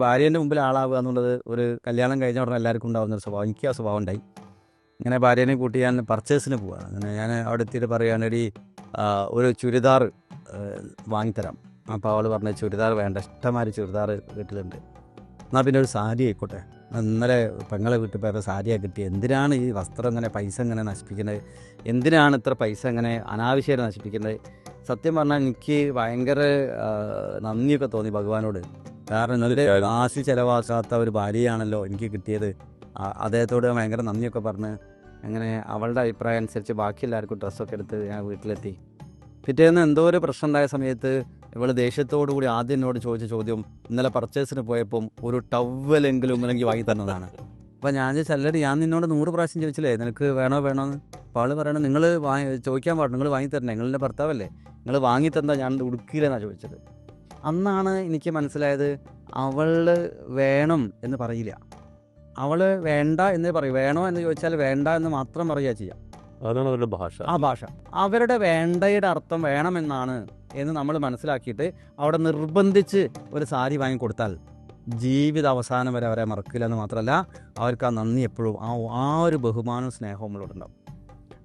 ഭാര്യേൻ്റെ മുമ്പിൽ ആളാവുക എന്നുള്ളത് ഒരു കല്യാണം കഴിഞ്ഞ ഉടനെ എല്ലാവർക്കും ഉണ്ടാകുന്ന ഒരു സ്വഭാവം. എനിക്ക് ആ സ്വഭാവം ഉണ്ടായി. ഇങ്ങനെ ഭാര്യേനെ കൂട്ടി ഞാൻ പർച്ചേസിന് പോവുകയാണ്. അങ്ങനെ ഞാൻ അവിടെ എത്തിയിട്ട് പറയുകയാണ്, എടീ ഒരു ചുരിദാർ വാങ്ങിത്തരാം. അപ്പോൾ അവൾ പറഞ്ഞു, ചുരിദാർ വേണ്ട, ഇഷ്ടംമാതിരി ചുരിദാർ വീട്ടിലുണ്ട്, എന്നാൽ പിന്നെ ഒരു സാരി ആയിക്കോട്ടെ. ഇന്നലെ പെങ്ങളെ വീട്ടിൽ പോയപ്പോൾ സാരിയാണ് കിട്ടിയത്. എന്തിനാണ് ഈ വസ്ത്രം ഇങ്ങനെ പൈസ ഇങ്ങനെ നശിപ്പിക്കുന്നത്? എന്തിനാണ് ഇത്ര പൈസ ഇങ്ങനെ അനാവശ്യമായിട്ട് നശിപ്പിക്കുന്നത്? സത്യം പറഞ്ഞാൽ എനിക്ക് ഭയങ്കര നന്ദിയൊക്കെ തോന്നി ഭഗവാനോട്. കാരണം ഇന്നലെ കാശ് ചിലവാക്കാത്ത ഒരു ഭാര്യയാണല്ലോ എനിക്ക് കിട്ടിയത്. അദ്ദേഹത്തോട് ഭയങ്കര നന്ദിയൊക്കെ പറഞ്ഞ് അങ്ങനെ അവളുടെ അഭിപ്രായം അനുസരിച്ച് ബാക്കി എല്ലാവർക്കും ഡ്രസ്സൊക്കെ എടുത്ത് ഞാൻ വീട്ടിലെത്തി. പിറ്റേന്ന് എന്തോ ഒരു പ്രശ്നം ഉണ്ടായ സമയത്ത് ഇവൾ ദേഷ്യത്തോടു കൂടി ആദ്യം എന്നോട് ചോദിച്ച ചോദ്യം, ഇന്നലെ പർച്ചേസിന് പോയപ്പം ഒരു ടവലെങ്കിലും എനിക്ക് വാങ്ങി തന്നതാണ്. അപ്പോൾ ഞാൻ ചോദിച്ചല്ലടി, ഞാൻ നിന്നോട് 100 പ്രാവശ്യം ചോദിച്ചില്ലേ നിനക്ക് വേണോ വേണോന്ന്. അപ്പോൾ ആൾ പറയണം, നിങ്ങൾ ചോദിക്കാൻ പാടില്ല, നിങ്ങൾ വാങ്ങി തരണേ, നിങ്ങളുടെ ഭർത്താവല്ലേ, നിങ്ങൾ വാങ്ങി തന്നാൽ ഞാൻ ഉടുക്കിയില്ലെന്നാണ് ചോദിച്ചത്. അന്നാണ് എനിക്ക് മനസ്സിലായത്, അവൾ വേണം എന്ന് പറയില്ല, അവൾ വേണ്ട എന്ന് പറയും. വേണോ എന്ന് ചോദിച്ചാൽ വേണ്ട എന്ന് മാത്രം പറയുക ചെയ്യുക. അതാണ് അവരുടെ ഭാഷ. ആ ഭാഷ, അവരുടെ വേണ്ടയുടെ അർത്ഥം വേണമെന്നാണ് എന്ന് നമ്മൾ മനസ്സിലാക്കിയിട്ട് അവിടെ നിർബന്ധിച്ച് ഒരു സാരി വാങ്ങിക്കൊടുത്താൽ ജീവിത അവസാനം വരെ അവരെ മറക്കില്ല എന്ന് മാത്രമല്ല, അവർക്ക് ആ നന്ദി എപ്പോഴും ആ ഒരു ബഹുമാനവും സ്നേഹവും നമ്മളോട് ഉണ്ടാവും.